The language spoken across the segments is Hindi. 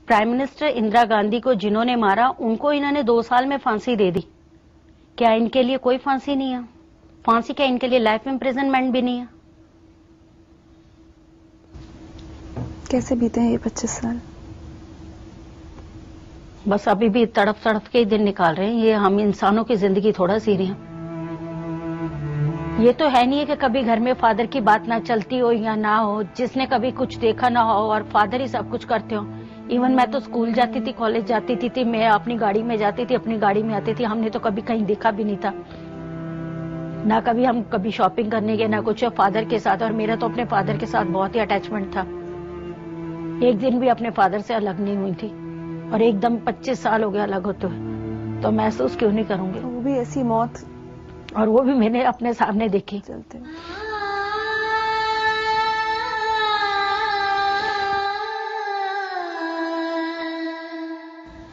प्राइम मिनिस्टर इंदिरा गांधी को जिन्होंने मारा उनको इन्होंने 2 साल में फांसी दे दी। क्या इनके लिए कोई फांसी नहीं है? फांसी क्या इनके लिए लाइफ इम्प्रिजनमेंट भी नहीं है? कैसे बीते हैं ये 25 साल? बस अभी भी तड़प तड़प के ही दिन निकाल रहे हैं। ये हम इंसानों की जिंदगी थोड़ा जी रहे हैं। ये तो है नहीं है कि कभी घर में फादर की बात ना चलती हो या ना हो, जिसने कभी कुछ देखा ना हो और फादर ही सब कुछ करते हो। इवन मैं तो स्कूल जाती थी, कॉलेज जाती थी, मैं अपनी गाड़ी में जाती थी, अपनी गाड़ी में आती थी। हमने तो कभी कहीं देखा भी नहीं था ना, कभी हम कभी शॉपिंग करने गए ना कुछ फादर के साथ। और मेरा तो अपने फादर के साथ बहुत ही अटैचमेंट था। एक दिन भी अपने फादर से अलग नहीं हुई थी और एकदम 25 साल हो गया अलग होते हुए, तो महसूस क्यों नहीं करूंगी? वो भी ऐसी मौत, और वो भी मैंने अपने सामने देखी। चलते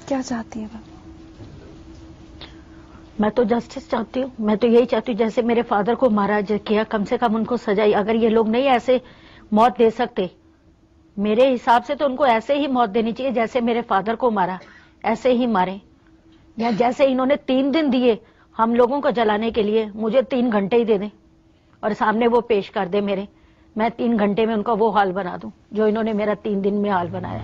क्या चाहती है? मैं तो जस्टिस चाहती हूँ। मैं तो यही चाहती हूँ जैसे मेरे फादर को मारा किया, कम से कम उनको सजाई। अगर ये लोग नहीं ऐसे मौत दे सकते, मेरे हिसाब से तो उनको ऐसे ही मौत देनी चाहिए जैसे मेरे फादर को मारा, ऐसे ही मारे। या जैसे इन्होंने 3 दिन दिए हम लोगों को जलाने के लिए, मुझे 3 घंटे ही दे दें और सामने वो पेश कर दे मेरे, मैं 3 घंटे में उनका वो हाल बना दूं जो इन्होंने मेरा 3 दिन में हाल बनाया।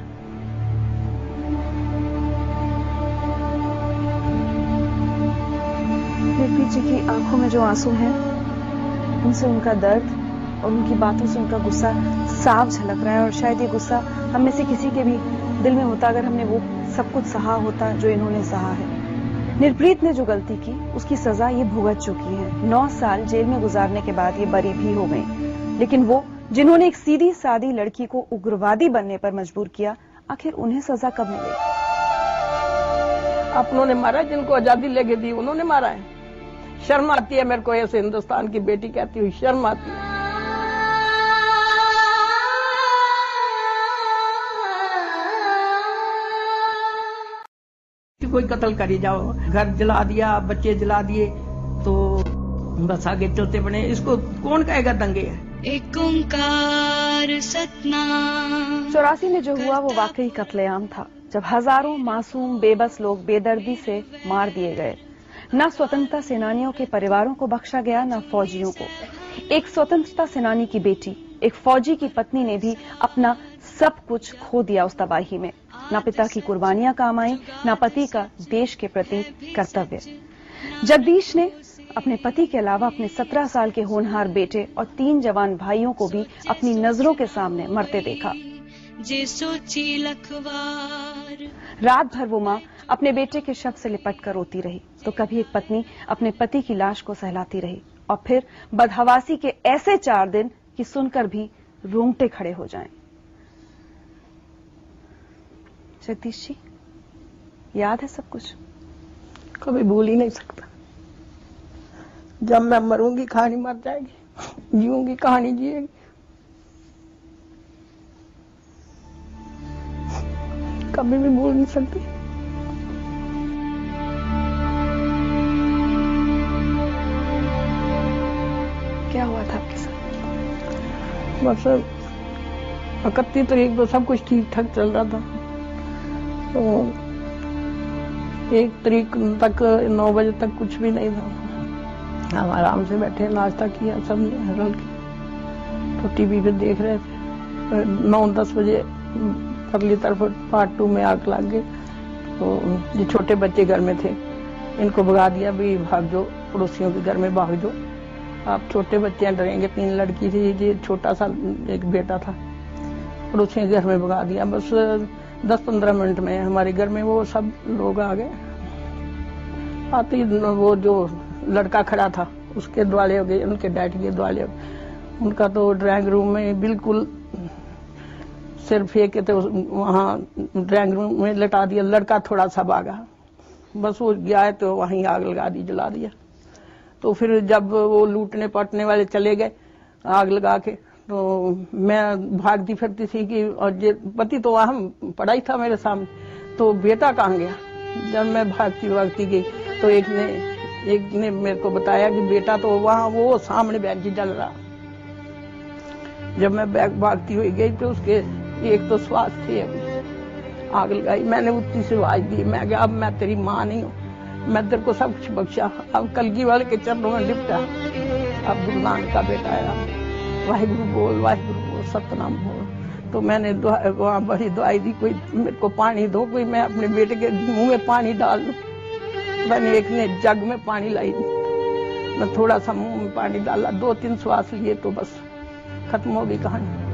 निर्भीक जी की आंखों में जो आंसू हैं, उनसे उनका दर्द और उनकी बातों से उनका गुस्सा साफ झलक रहा है। और शायद ये गुस्सा हम में से किसी के भी दिल में होता अगर हमने वो सब कुछ सहा होता जो इन्होंने सहा है। निर्प्रीत ने जो गलती की उसकी सजा ये भुगत चुकी है। 9 साल जेल में गुजारने के बाद ये बरी भी हो गई। लेकिन वो जिन्होंने एक सीधी सादी लड़की को उग्रवादी बनने पर मजबूर किया, आखिर उन्हें सजा कब मिलेगी? अपनों ने मारा, जिनको आजादी लेके दी उन्होंने मारा है। शर्म आती है मेरे को, ऐसे हिंदुस्तान की बेटी कहती हुई शर्म आती है। कोई कत्ल करी जाओ, घर जला दिया, बच्चे जला दिए, तो बस आगे चलते बने। इसको कौन कहेगा दंगे है? एक ओंकार सतनाम। 84 में जो हुआ वो वाकई कत्लेआम था, जब हजारों मासूम बेबस लोग बेदर्दी से मार दिए गए। न स्वतंत्रता सेनानियों के परिवारों को बख्शा गया, न फौजियों को। एक स्वतंत्रता सेनानी की बेटी, एक फौजी की पत्नी ने भी अपना सब कुछ खो दिया उस तबाही में। न पिता की कुर्बानियां काम आई, न पति का देश के प्रति कर्तव्य। जगदीश ने अपने पति के अलावा अपने 17 साल के होनहार बेटे और 3 जवान भाइयों को भी अपनी नजरों के सामने मरते देखा। रात भर वो माँ अपने बेटे के शव से लिपट कर रोती रही, तो कभी एक पत्नी अपने पति की लाश को सहलाती रही। और फिर बदहवासी के ऐसे 4 दिन कि सुनकर भी रोंगटे खड़े हो जाएं। जगदीश जी, याद है सब कुछ? कभी भूल ही नहीं सकता। जब मैं मरूंगी कहानी मर जाएगी, जीऊंगी कहानी जिएगी। कभी भी भूल नहीं सकती। क्या हुआ था आपके साथ? बस 31 तारीख को सब कुछ ठीक ठाक चल रहा था, तो 1 तारीख तक 9 बजे तक कुछ भी नहीं था। हम आराम से बैठे, नाश्ता किया सब रल के, तो टीवी पे देख रहे थे। 9-10 बजे अगली तरफ पार्ट 2 में आग लग गई। तो जो छोटे बच्चे घर में थे इनको भगा दिया, भी भाग जाओ, पड़ोसियों के घर में भाग जाओ, आप छोटे बच्चे डरेंगे। 3 लड़की थी, ये छोटा सा एक बेटा था। पड़ोसियों के घर में भगा दिया। बस 10-15 मिनट में हमारे घर में वो सब लोग आ गए। आते ही वो जो लड़का खड़ा था उसके द्वाले हो गए, उनके डैडी के द्वाले हो गए। उनका तो ड्राइंग रूम में बिल्कुल सिर फेंक के तो वहाँ ड्राइंग रूम में लटा दिया। लड़का थोड़ा सा भागा, बस वो गया है तो वहीं आग लगा दी, जला दिया। तो फिर जब वो लूटने पटने वाले चले गए आग लगा के, तो मैं भागती फिरती थी कि, और ये पति तो वहाँ पड़ा ही था मेरे सामने, तो बेटा कहाँ गया। जब मैं भागती गई तो एक ने मेरे को बताया कि बेटा तो वहाँ वो सामने बैग जल रहा। जब मैं बैग भागती हुई गई तो उसके एक तो श्वास थे, आग लगाई। मैंने उतनी सी आवाज दी, मैं कहा अब मैं तेरी माँ नहीं हूँ, मैं तेरे को सब कुछ बख्शा, अब कलगी वाले के चरणों में लिपटा, अब गुरु नानक का बेटा आया, वाहिगुरु बोल, वाहिगुरु बोल, सतनाम बोल। तो मैंने वहाँ बड़ी दुआई दी, कोई मेरे को पानी दो, कोई मैं अपने बेटे के मुंह में पानी डाल दूं। मैंने एक ने जग में पानी लाई, मैं थोड़ा सा मुंह में पानी डाला, 2-3 श्वास लिए तो बस खत्म हो गई कहानी।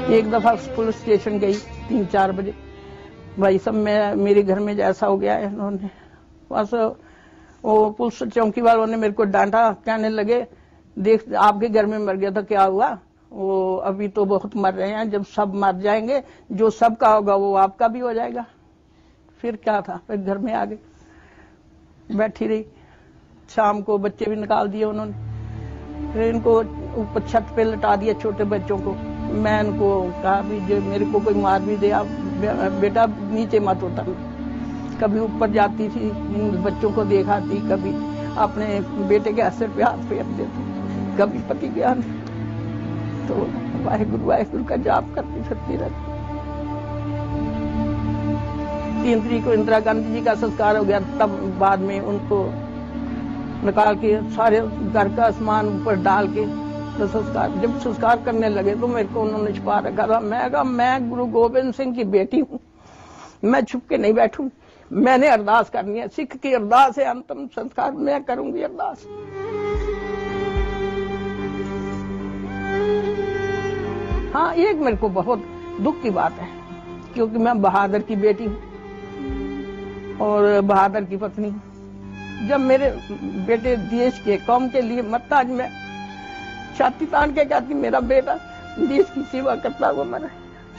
एक दफा पुलिस स्टेशन गई 3-4 बजे, भाई सब मेरे घर में जैसा हो गया है, इन्होंने बस वो पुलिस चौकी वालों ने मेरे को डांटा, कहने लगे देख आपके घर में मर गया था, क्या हुआ, वो अभी तो बहुत मर रहे हैं, जब सब मर जाएंगे जो सबका होगा वो आपका भी हो जाएगा। फिर क्या था, फिर घर में आ गए, बैठी रही। शाम को बच्चे भी निकाल दिए उन्होंने, फिर इनको ऊपर छत पे लटा दिया छोटे बच्चों को। मैं इनको कहा भी जो मेरे को कोई मार भी दे, आप बेटा नीचे मत उतर। कभी ऊपर जाती थी, इन बच्चों को देखाती, कभी अपने बेटे के सिर पे हाथ फेर देती, कभी पति के हाथ। तो वाहिगुरु वाहिगुरु का जाप करती फिरती रहती। 3 तारीख को इंदिरा गांधी जी का संस्कार हो गया, तब बाद में उनको निकाल के सारे घर का सामान ऊपर डाल के तो संस्कार, जब संस्कार करने लगे तो मेरे को उन्होंने छुपा रखा था। मैं कहा मैं गुरु गोबिंद सिंह की बेटी हूँ, मैं छुप के नहीं बैठूं, मैंने अरदास करनी है, सिख की अरदास है, अंतिम संस्कार मैं करूंगी अरदास। हाँ, एक मेरे को बहुत दुख की बात है, क्योंकि मैं बहादुर की बेटी हूँ और बहादुर की पत्नी। जब मेरे बेटे देश के कौम के लिए मरता, आज मैं छाती तान के कहती मेरा बेटा देश की सेवा करता हुआ मरा।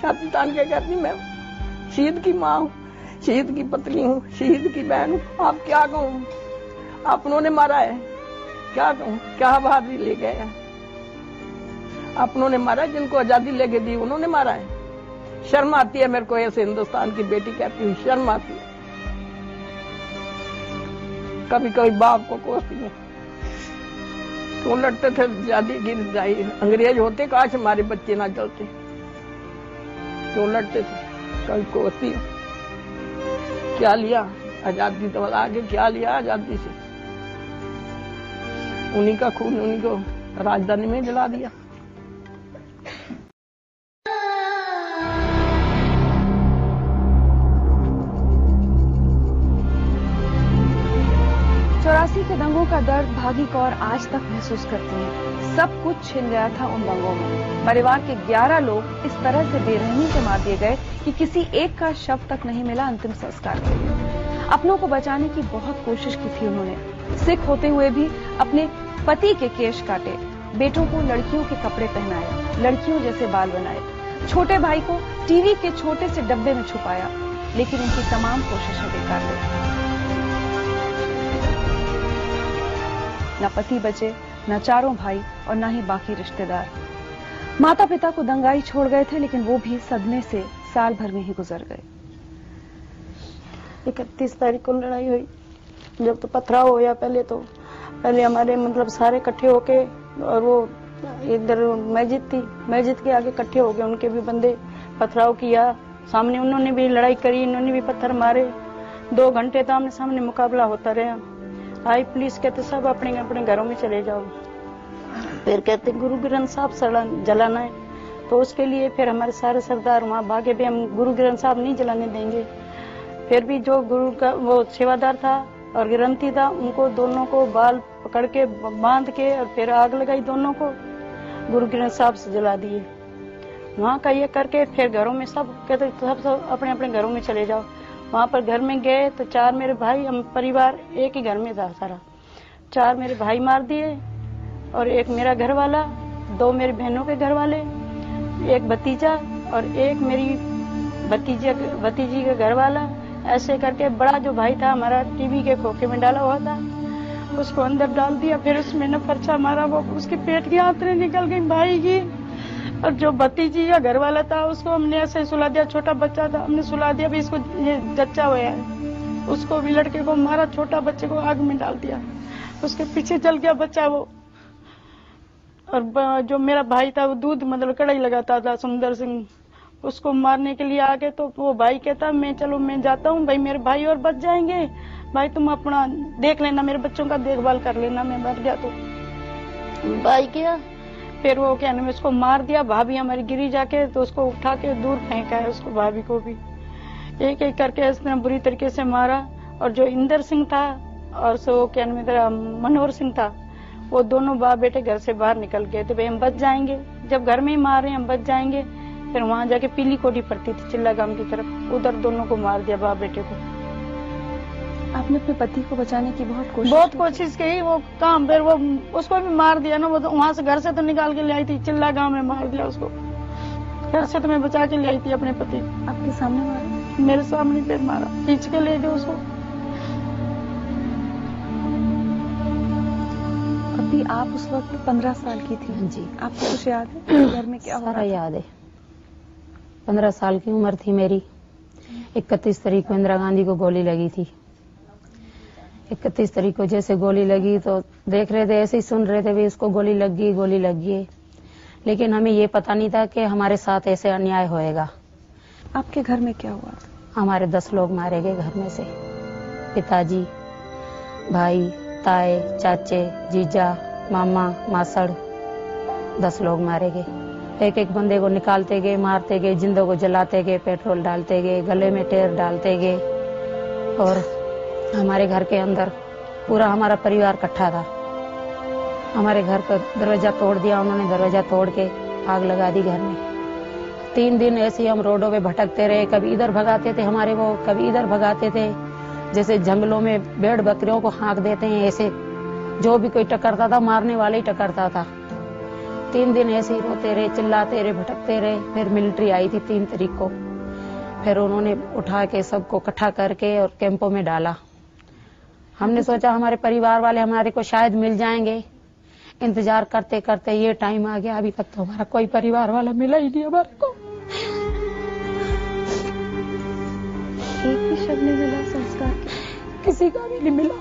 छाती तान के कहती मैं शहीद की माँ हूँ, शहीद की पत्नी हूँ, शहीद की बहन हूँ। आप क्या कहूँ, अपनों ने मारा है, क्या कहूँ, क्या बहादुरी ले गए हैं। अपनों ने मारा, जिनको आजादी लेके दी उन्होंने मारा है। शर्म आती है मेरे को, ऐसे हिंदुस्तान की बेटी कहती हूँ, शर्म आती है। कभी कभी बाप को कोसती है, तो लड़ते थे आजादी गिर जाए, अंग्रेज होते काश हमारे बच्चे ना जलते, तो लड़ते थे। कभी कोसती है, क्या लिया आजादी तो आगे, क्या लिया आजादी से, उन्हीं का खून उन्हीं को राजधानी में जला दिया। चौरासी के दंगों का दर्द भागी कौर आज तक महसूस करती है। सब कुछ छिन गया था उन दंगों में। परिवार के 11 लोग इस तरह से बेरहमी से मार दिए गए कि किसी एक का शव तक नहीं मिला अंतिम संस्कार के लिए। अपनों को बचाने की बहुत कोशिश की थी उन्होंने। सिख होते हुए भी अपने पति के केश काटे, बेटों को लड़कियों के कपड़े पहनाए, लड़कियों जैसे बाल बनाए, छोटे भाई को टीवी के छोटे से डब्बे में छुपाया, लेकिन उनकी तमाम कोशिशें बेकार रही। न पति बचे, न चारों भाई और न ही बाकी रिश्तेदार। माता पिता को दंगाई छोड़ गए थे, लेकिन वो भी सदमे से साल भर में ही गुजर गए। 31 तारीख को लड़ाई हुई, जब तो पथराव होया पहले हमारे मतलब सारे इकट्ठे होके, और वो इधर मस्जिद थी, मस्जिद के आगे इकट्ठे हो गए, उनके भी बंदे पथराव किया, सामने उन्होंने भी लड़ाई करी, इन्होंने भी पत्थर मारे। 2 घंटे तो आमने सामने मुकाबला होता रहा। आई पुलिस कहते सब अपने अपने घरों में चले जाओ। फिर कहते गुरु ग्रंथ साहब जलाना है, तो उसके लिए फिर हमारे सारे सरदार वहाँ भागे भी, हम गुरु ग्रंथ साहब नहीं जलाने देंगे। फिर भी जो गुरु का वो सेवादार था और ग्रंथी था, उनको दोनों को बाल पकड़ के बांध के और फिर आग लगाई, दोनों को गुरु ग्रंथ साहब से जला दिए। वहाँ का ये करके फिर घरों में सब कहते सब अपने अपने घरों में चले जाओ। वहाँ पर घर में गए तो 4 मेरे भाई, हम परिवार एक ही घर में था सारा, 4 मेरे भाई मार दिए, और एक मेरा घर वाला, 2 मेरी बहनों के घर वाले, एक भतीजा और एक मेरी भतीजी का घर वाला। ऐसे करके बड़ा जो भाई था हमारा टीवी के खोखे में डाला हुआ था, उसको अंदर डाल दिया। फिर उसमें न पर्चा मारा, वो उसके पेट की आंतरें निकल गई भाई की। और जो भतीजी का घर वाला था उसको हमने ऐसे सुला दिया, छोटा बच्चा था, हमने सुला दिया भी इसको ये जच्चा हुआ है, उसको भी लड़के को मारा, छोटा बच्चे को आग में डाल दिया। उसके पीछे चल गया बच्चा वो। और जो मेरा भाई था वो दूध मतलब कढ़ाई लगाता था, सुंदर सिंह, उसको मारने के लिए आ गए। तो वो भाई कहता मैं जाता हूँ भाई, मेरे भाई और बच जाएंगे, भाई तुम अपना देख लेना, मेरे बच्चों का देखभाल कर लेना, मैं मर गया तो। भाई क्या फिर वो क्या नाम उसको मार दिया। भाभी हमारी गिरी जाके तो उसको उठा के दूर फेंका है, उसको भाभी को भी एक एक करके इसने बुरी तरीके से मारा। और जो इंदर सिंह था और सो क्या नाम मनोहर सिंह था, वो दोनों बाप बेटे घर से बाहर निकल गए थे, भाई हम बच जाएंगे, जब घर में ही मार रहे हैं हम बच जाएंगे। फिर वहां जाके पीली कोठी पड़ती थी चिल्ला गांव की तरफ, उधर दोनों को मार दिया बाप बेटे को। आपने अपने पति को बचाने की बहुत कोशिश की, वो काम फिर वो उसको भी मार दिया ना। वो तो वहां से घर से तो निकाल के ले आई थी, चिल्ला गांव में मार दिया उसको। घर से तो मैं बचा के ले आई थी अपने पति। आपके सामने मारा? मेरे सामने फिर मारा, खींच के ले गए उसको। अभी आप उस वक्त 15 साल की थी जी। आपको कुछ याद है घर में क्या सारा याद है। 15 साल की उम्र थी मेरी। 31 तारीख को इंदिरा गांधी को गोली लगी थी। 31 तारीख को जैसे गोली लगी तो देख रहे थे, ऐसे ही सुन रहे थे भी उसको गोली लग गई, लेकिन हमें ये पता नहीं था कि हमारे साथ ऐसे अन्याय होएगा। आपके घर में क्या हुआ? हमारे 10 लोग मारे गए घर में से, पिताजी, भाई, ताए, चाचे, जीजा, मामा, मासड़, 10 लोग मारे गए। एक एक बंदे को निकालते गए, मारते गए, जिंदों को जलाते गए, पेट्रोल डालते गए, गले में टेर डालते गए। और हमारे घर के अंदर पूरा हमारा परिवार इकट्ठा था। हमारे घर का दरवाजा तोड़ दिया उन्होंने, दरवाजा तोड़ के आग लगा दी घर में। 3 दिन ऐसे ही हम रोडों पे भटकते रहे, कभी इधर भगाते थे हमारे वो, कभी इधर भगाते थे, जैसे जंगलों में भेड़ बकरियों को हाँक देते हैं ऐसे। जो भी कोई टकरता था मारने वाले ही टकरता था। 3 दिन ऐसे ही रोते रहे, चिल्लाते रहे, भटकते रहे। फिर मिलिट्री आई थी 3 तारीख को, फिर उन्होंने उठा के सबको इकट्ठा करके और कैंपों में डाला। हमने सोचा हमारे परिवार वाले हमारे को शायद मिल जाएंगे। इंतजार करते करते ये टाइम आ गया, अभी तक तो हमारा कोई परिवार वाला मिला ही नहीं हमारे को। एक भी शव नहीं मिला संस्कार किसी का भी नहीं मिला।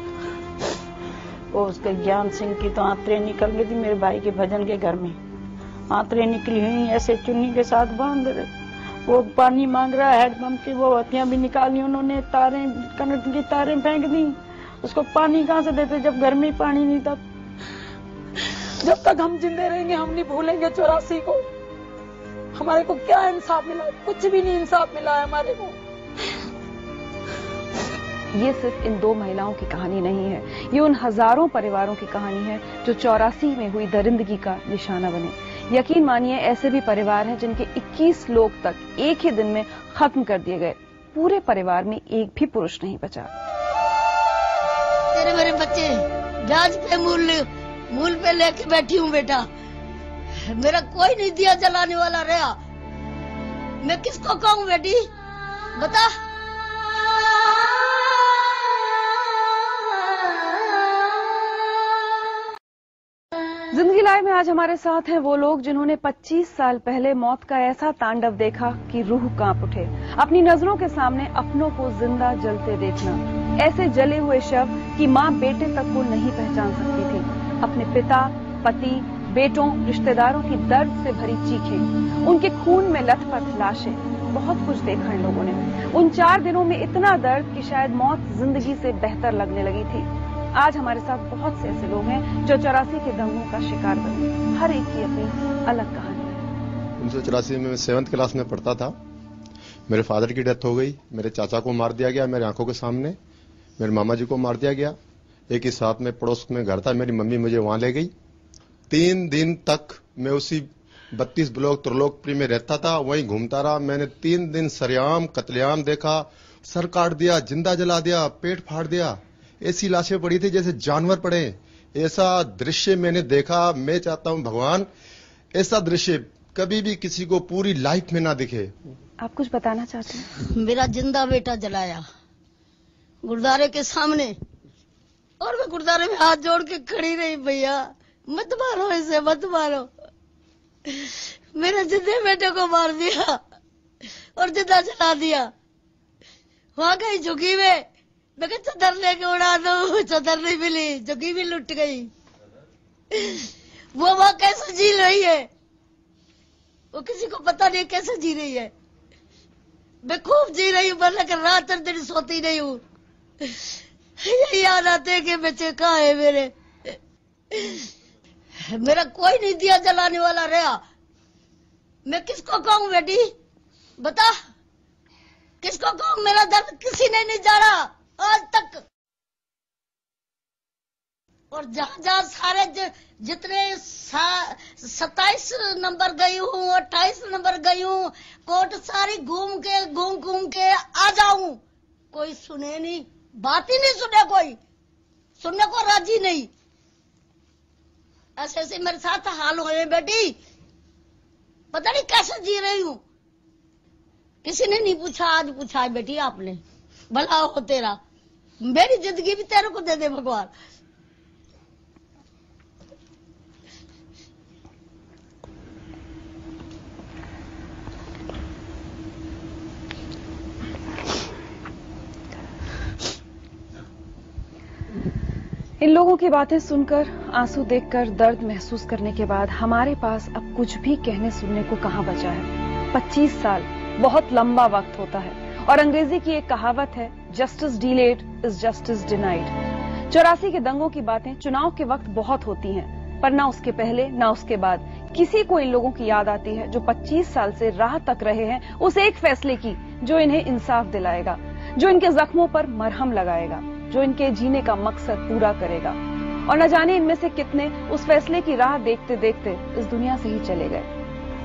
वो उसके ज्ञान सिंह की तो आंतरें निकल गई थी मेरे भाई के भजन के घर में। आंतरें निकली हुई ऐसे चुन्नी के साथ बांध रहे। वो पानी मांग रहा है, हैंडपंप की वो हथियां भी निकाली उन्होंने, तारें कनेक्ट की तारें फेंक दी। उसको पानी कहाँ से देते जब घर में ही पानी नहीं था। जब तक हम जिंदे रहेंगे हम नहीं भूलेंगे 84 को। हमारे को क्या इंसाफ मिला? कुछ भी नहीं इंसाफ मिला है हमारे को। ये सिर्फ इन 2 महिलाओं की कहानी नहीं है, ये उन हजारों परिवारों की कहानी है जो 84 में हुई दरिंदगी का निशाना बने। यकीन मानिए ऐसे भी परिवार हैं जिनके 21 लोग तक एक ही दिन में खत्म कर दिए गए। पूरे परिवार में एक भी पुरुष नहीं बचा। तेरे मेरे बच्चे ब्याज पे मूल पे लेके बैठी हूँ बेटा। मेरा कोई नहीं दिया जलाने वाला रहा। मैं किसको कहूँ बेटी बता। जिंदगी लाइव में आज हमारे साथ हैं वो लोग जिन्होंने 25 साल पहले मौत का ऐसा तांडव देखा कि रूह कांप उठे। अपनी नजरों के सामने अपनों को जिंदा जलते देखना, ऐसे जले हुए शव कि माँ बेटे तक को नहीं पहचान सकती थी। अपने पिता, पति, बेटों, रिश्तेदारों की दर्द से भरी चीखें, उनके खून में लथपथ लाशें, बहुत कुछ देखा इन लोगों ने। उन 4 दिनों में इतना दर्द कि शायद मौत जिंदगी से बेहतर लगने लगी थी। आज हमारे साथ बहुत से ऐसे लोग हैं जो 84 के दंगों का शिकार बने। हर एक की अपनी अलग कहानी है। 1984 में मैं 7th क्लास में पढ़ता था। मेरे फादर की डेथ हो गई, मेरे चाचा को मार दिया गया मेरे आंखों के सामने, मेरे मामा जी को मार दिया गया। एक ही साथ में पड़ोस में घर था, मेरी मम्मी मुझे वहां ले गई। 3 दिन तक मैं उसी 32 ब्लॉक त्रिलोकपुरी में रहता था, वहीं घूमता रहा। मैंने 3 दिन सरेआम कत्लेआम देखा। सर काट दिया, जिंदा जला दिया, पेट फाड़ दिया, ऐसी लाशें पड़ी थी जैसे जानवर पड़े। ऐसा दृश्य मैंने देखा। मैं चाहता हूं भगवान ऐसा दृश्य कभी भी किसी को पूरी लाइफ में ना दिखे। आप कुछ बताना चाहते हैं? मेरा जिंदा बेटा जलाया गुरुद्वारे के सामने, और मैं गुरुद्वारे में हाथ जोड़ के खड़ी रही, भैया मत मारो इसे, मत मारो। मेरे जिंदे बेटे को मार दिया और जिंदा जला दिया। वहां गई झुकी में मैं चादर लेके उड़ा दो, चादर नहीं मिली, जगी भी लुट गई। वो वहां कैसे जी रही है वो किसी को पता नहीं कैसे जी रही है। मैं खूब जी रही हूँ, लेकिन रात दिन सोती नहीं हूँ। यही याद आते हैं कि बच्चे कहाँ है मेरे। मेरा कोई नहीं दिया जलाने वाला रहा। मैं किसको कहूँ बेटी, बता किसको कहूँ? मेरा दर्द किसी ने नहीं जाना आज तक। और जहां जहां सारे जितने 27 नंबर गई हूँ, 28 नंबर गई हूँ, कोर्ट सारी घूम के आ जाऊं, कोई सुने नहीं, बात ही नहीं सुने, कोई सुनने को राजी नहीं। ऐसे ऐसे मेरे साथ हाल हुए बेटी, पता नहीं कैसे जी रही हूँ। किसी ने नहीं पूछा, आज पूछा है बेटी आपने, भला हो तेरा। मेरी जिंदगी भी तेरे को दे दे भगवान। इन लोगों की बातें सुनकर, आंसू देखकर, दर्द महसूस करने के बाद हमारे पास अब कुछ भी कहने सुनने को कहां बचा है। 25 साल बहुत लंबा वक्त होता है और अंग्रेजी की एक कहावत है, justice delayed is justice denied. 84 के दंगों की बातें चुनाव के वक्त बहुत होती हैं, पर ना उसके पहले ना उसके बाद किसी को इन लोगों की याद आती है जो 25 साल से राह तक रहे हैं उस एक फैसले की जो इन्हें इंसाफ दिलाएगा, जो इनके जख्मों पर मरहम लगाएगा, जो इनके जीने का मकसद पूरा करेगा। और न जाने इनमें से कितने उस फैसले की राह देखते देखते इस दुनिया से ही चले गए।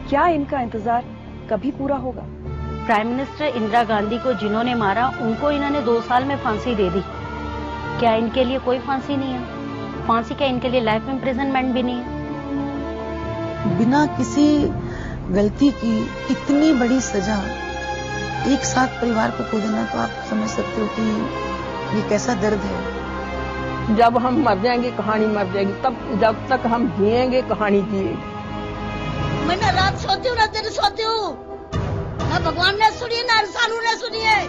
क्या इनका इंतजार कभी पूरा होगा? प्राइम मिनिस्टर इंदिरा गांधी को जिन्होंने मारा उनको इन्होंने 2 साल में फांसी दे दी। क्या इनके लिए कोई फांसी नहीं है? फांसी क्या इनके लिए लाइफ इम्प्रिजनमेंट भी नहीं है? बिना किसी गलती की इतनी बड़ी सजा एक साथ परिवार को खो देना, तो आप समझ सकते हो कि ये कैसा दर्द है। जब हम मर जाएंगे कहानी मर जाएगी, तब जब तक हम जिएंगे कहानी जिएगी। मैं ना रात सोती हूँ ना दिन सोती हूँ, ना भगवान ने सुनी ना इंसानों ने सुनी है।